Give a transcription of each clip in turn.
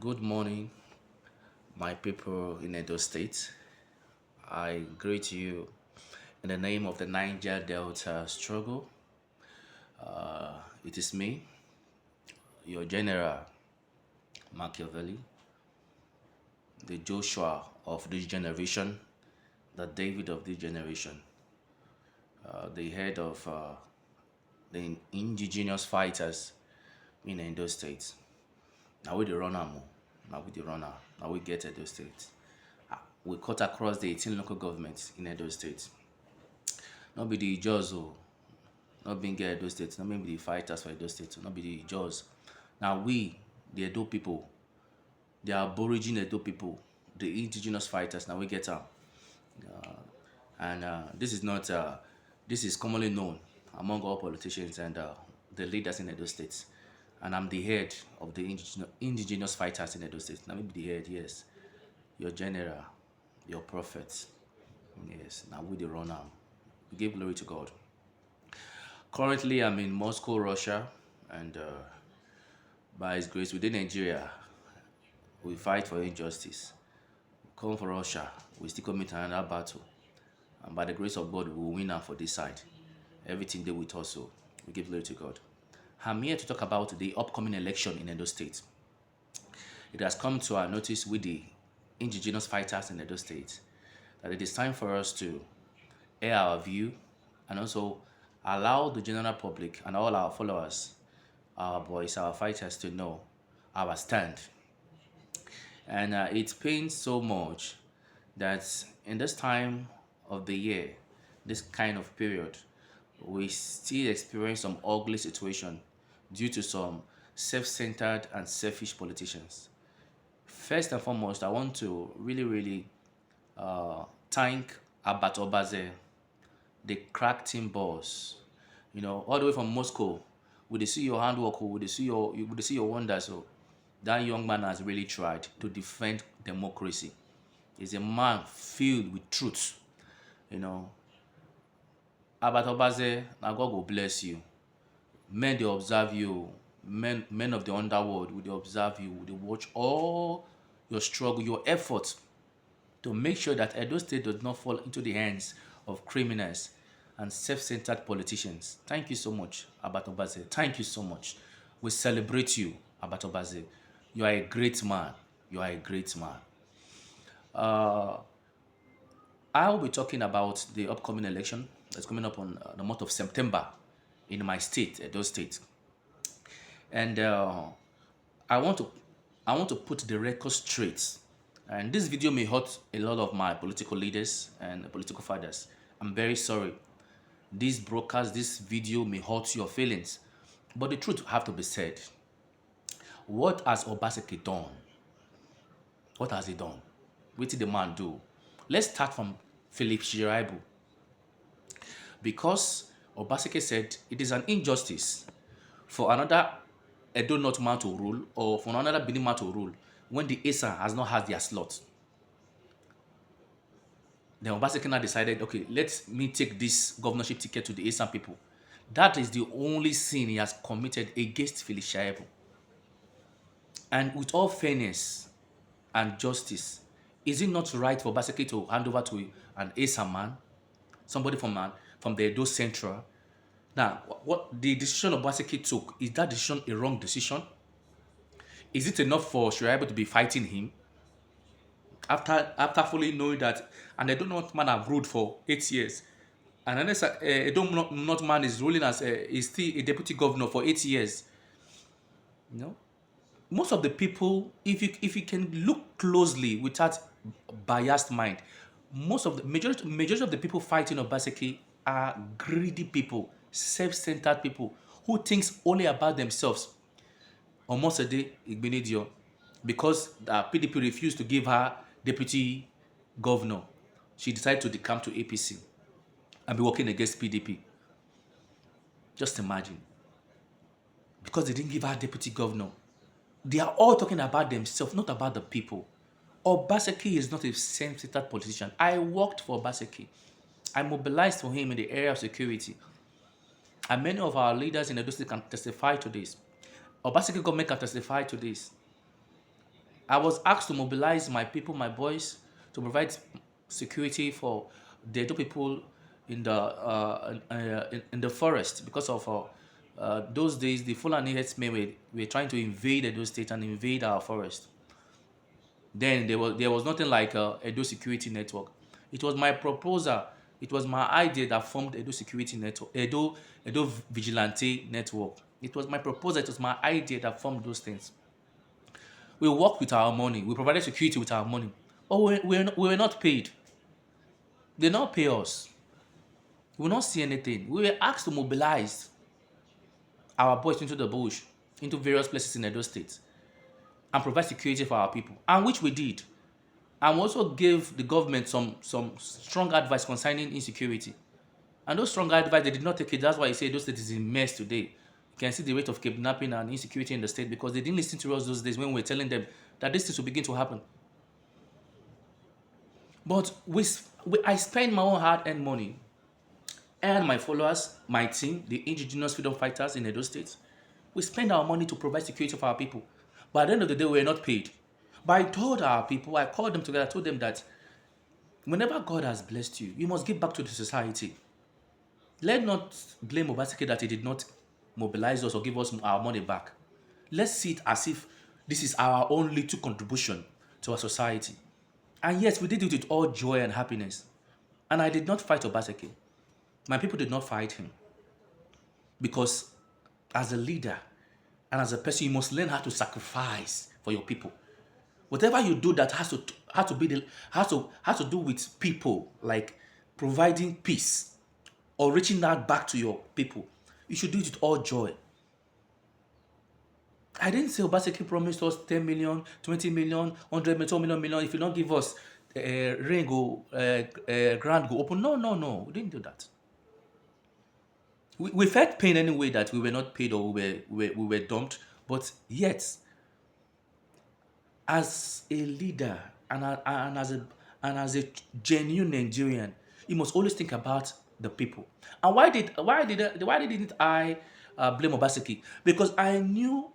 Good morning, my people in Edo State. I greet you in the name of the Niger Delta struggle. It is me, your General Machiavelli, the Joshua of this generation, the David of this generation, the head of the indigenous fighters in Edo State. Now we the runner more. Now we the runner. Now we get Edo State. We cut across the 18 local governments in Edo State. Not be the Jaws, not being get Edo State, not maybe the fighters for Edo State, not be the Jaws. Now we, the Edo people, the Aborigine Edo people, the indigenous fighters, now we get them. And this is not, this is commonly known among all politicians and the leaders in Edo State. And I'm the head of the indigenous fighters in Edo State. Now maybe the head, yes. Your general, your prophet. Yes, now we the runner. We give glory to God. Currently, I'm in Moscow, Russia, and by His grace, within Nigeria, we fight for injustice. Come for Russia, we still commit another battle, and by the grace of God, we will win out for this side. Everything they with us, so we give glory to God. I'm here to talk about the upcoming election in Edo State. It has come to our notice with the indigenous fighters in Edo State that it is time for us to air our view and also allow the general public and all our followers, our boys, our fighters to know our stand. And it pains so much that in this time of the year, this kind of period, we still experience some ugly situation due to some self-centered and selfish politicians. First and foremost, I want to really thank Abat Obaze, the crack team boss. You know, all the way from Moscow, we dey see your handwork, we dey see your wonders. So that young man has really tried to defend democracy. He's a man filled with truth. You know, Abat Obaze, now God will bless you. Men they observe you. Men of the underworld will they observe you. Will they watch all your struggle, your efforts to make sure that Edo State does not fall into the hands of criminals and self-centered politicians. Thank you so much, Abatobaze. Thank you so much. We celebrate you, Abatobaze. You are a great man. You are a great man. Uh, I will be talking about the upcoming election that's coming up on the month of September in my state, Edo State, and I want to I want to put the record straight. And this video may hurt a lot of my political leaders and political fathers. I'm very sorry. This broadcast, this video may hurt your feelings. But the truth have to be said. What has Obaseki done? What has he done? What did the man do? Let's start from Philip Shiraibu. Because Obaseki said it is an injustice for another Edo North man to rule or for another Benin man to rule when the ASA has not had their slot. Then Obaseki now decided, okay, let me take this governorship ticket to the ASA people. That is the only sin he has committed against Philip Shaibu. And with all fairness and justice, is it not right for Obaseki to hand over to an ASA man, somebody from the Edo Central? Now, what the decision Obaseki took, is that decision a wrong decision? Is it enough for Shiraibu to be fighting him? After fully knowing that, and Edo North man have ruled for 8 years, and unless Edo North man is ruling as is still a deputy governor for 8 years, you know, most of the people, if you can look closely without biased mind, most of the majority of the people fighting Obaseki are greedy people, self-centered people who thinks only about themselves. Omosede Igbenidio, because the PDP refused to give her deputy governor, she decided to decamp to APC and be working against PDP. Just imagine. Because they didn't give her deputy governor. They are all talking about themselves, not about the people. Obaseki is not a self-centered politician. I worked for Obaseki. I mobilized for him in the area of security. And many of our leaders in Edo State can testify to this. Obaseki government can testify to this. I was asked to mobilize my people, my boys, to provide security for the Edo people in in the forest because of those days the Fulani herdsmen were trying to invade Edo State and invade our forest. Then there was nothing like Edo Security Network. It was my proposal. It was my idea that formed Edo Security Network, Edo Vigilante Network. It was my proposal. It was my idea that formed those things. We worked with our money. We provided security with our money. But we were not paid. They did not pay us. We will not see anything. We were asked to mobilize our boys into the bush, into various places in Edo State, and provide security for our people, and which we did. And we also gave the government some strong advice concerning insecurity. And those strong advice, they did not take it. That's why I say those state is in mess today. You can see the rate of kidnapping and insecurity in the state because they didn't listen to us those days when we were telling them that these things will begin to happen. But I spend my own hard-earned money and my followers, my team, the indigenous freedom fighters in Edo State. We spend our money to provide security for our people. But at the end of the day, we were not paid. But I told our people, I called them together, I told them that whenever God has blessed you, you must give back to the society. Let not blame Obaseki that he did not mobilize us or give us our money back. Let's see it as if this is our own little contribution to our society. And yes, we did it with all joy and happiness. And I did not fight Obaseki. My people did not fight him. Because as a leader and as a person, you must learn how to sacrifice for your people. Whatever you do that has to do with people, like providing peace or reaching out back to your people, you should do it with all joy. I didn't say Obaseki promised us 10 million, 20 million, 100 million, 2 million, million. If you don't give us rain go, ground go open. No. We didn't do that. We felt pain anyway that we were not paid or we were dumped. But yet, as a leader and as a genuine Nigerian, you must always think about the people. And why didn't I blame Obaseki? Because I knew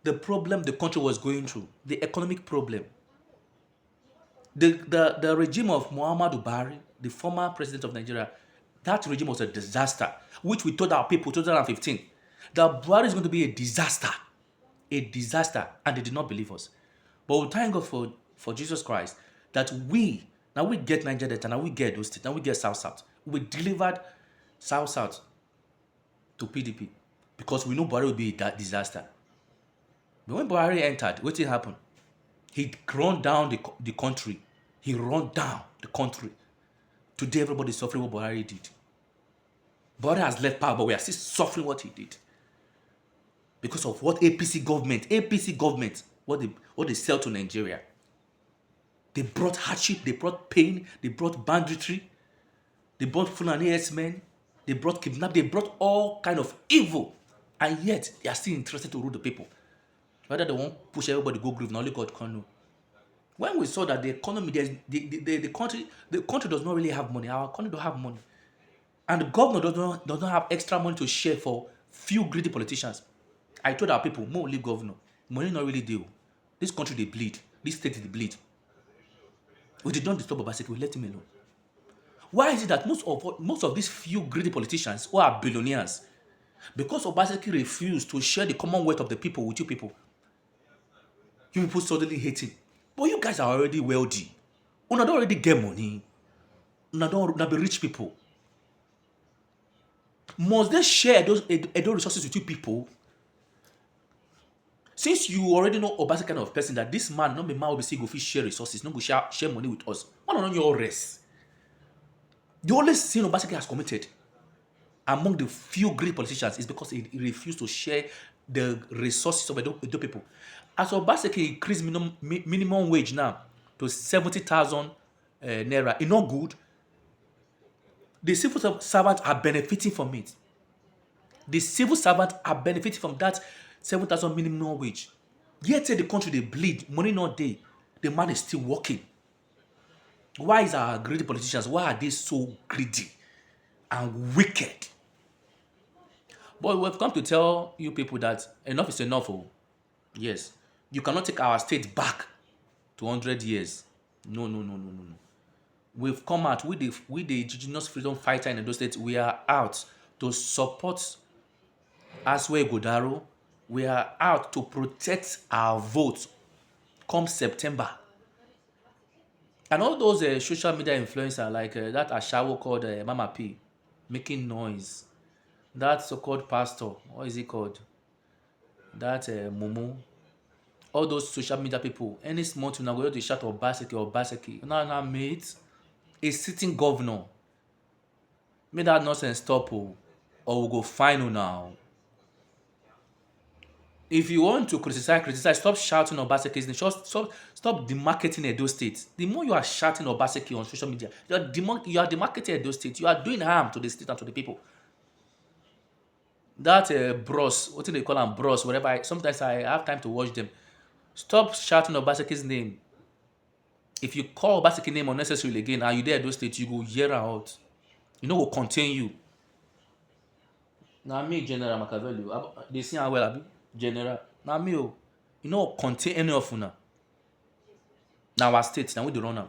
the problem the country was going through, the economic problem. The regime of Muhammadu Buhari, the former president of Nigeria, that regime was a disaster, which we told our people in 2015 that Buhari is going to be a disaster, and they did not believe us. But we thank God for Jesus Christ that now we get Niger Delta, now we get those states, now we get South. We delivered South to PDP because we know Buhari will be that disaster. But when Buhari entered, what did happen? He run down the country. He run down the country. Today, everybody is suffering what Buhari did. Buhari has left power, but we are still suffering what he did. Because of what APC government, what they sell to Nigeria. They brought hardship, they brought pain, they brought banditry, they brought Fulani herdsmen, they brought kidnap, they brought all kind of evil. And yet, they are still interested to rule the people. Whether they won't push everybody go grave, now only God can know. When we saw that the economy, the country does not really have money. Our country don't have money, and the governor does not have extra money to share for few greedy politicians. I told our people, more leave governor. Money not really deal. This country they bleed. This state they bleed. We did not disturb Obaseki. We let him alone. Why is it that most of these few greedy politicians who are billionaires, because Obaseki refused to share the commonwealth of the people with you people suddenly hate him. But you guys are already wealthy. Una don't already get money. Una be rich people. Must they share those resources with you people? Since you already know Obaseki kind of person that this man, not be man will be say go fit share resources, not go share money with us. Why not your rest? The only sin Obaseki has committed among the few great politicians is because he refused to share the resources of Edo people. As Obaseki increased minimum wage now to 70,000 naira, it's not good. The civil servants are benefiting from it. The civil servants are benefiting from that 7,000 minimum wage. Yet the country they bleed, money not there. The man is still working. Why is our greedy politicians? Why are they so greedy and wicked? But we've come to tell you people that enough is enough. Oh. Yes, you cannot take our state back to 100 years. No, no, no, no, no, no. We've come out with the indigenous freedom fighter in Edo State. We are out to support Asue Godaro. We are out to protect our vote come September. And all those social media influencers like that Ashawo called Mama P making noise. That so-called pastor, what is he called? That Momo. All those social media people, any small thing, now go to shout or Baseki. Now, mate, a sitting governor. Make that nonsense stop, or we go fine you now. If you want to criticize, stop shouting Obaseki's name. Stop demarketing Edo State. The more you are shouting Obaseki on social media, you are demarketing Edo State. You are doing harm to the state and to the people. That bros, what do they call them, bros, whatever. Sometimes I have time to watch them. Stop shouting Obaseki's name. If you call Obaseki name unnecessarily again, and you there Edo State, you go hear her out. You know, will contain you. Now me, General Machiavelli, they see how well I be. General, now me, you know, contain any of una. Now our state, now we do run am.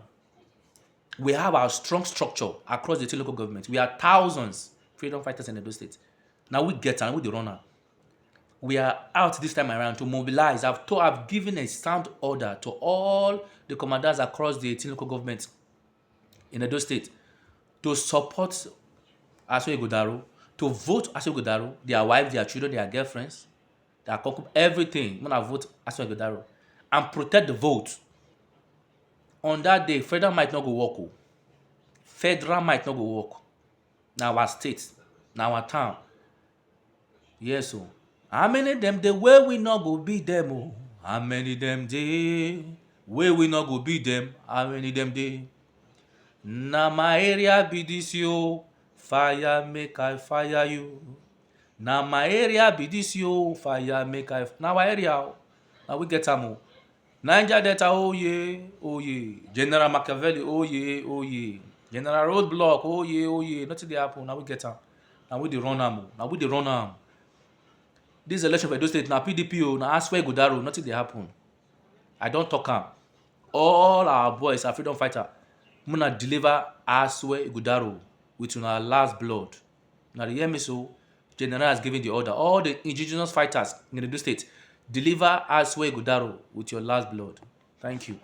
We have our strong structure across the two local government. We are thousands freedom fighters in Edo State. Now we get am, we dey run am. We are out this time around to mobilize. I've given a sound order to all the commanders across the 18 local governments in Edo State to support Asue Godaro, to vote Asue Godaro, their wives, their children, their girlfriends, their concubines, everything. When I vote Asue Godaro and protect the vote. On that day, federal might not go work. Oh. Federal might not go work. Now our state, now our town. Yes, oh. How many them dey wey we not go beat them? Oh? How many them dey wey we not go beat them? How many them dey? Na my area be this yo. Fire make I fire you. Na my area be this yo. Fire make I. Na our area. Oh. Now we get am. Oh. Niger Delta, oh yeah, oh yeah. General Machiavelli, oh yeah, oh yeah. General Roadblock, oh yeah, oh yeah. Nothing dey happen. Now we get am. Now we dey run am. Now we dey run am. This election for Edo State, na PDP, oh, na Asue Godaro, nothing dey happen. I don talk am. All our boys are freedom fighter. Muna deliver Asue Godaro with una last blood. Now the hear me so, General has given the order. All the indigenous fighters in Edo State, deliver Asue Godaro with your last blood. Thank you.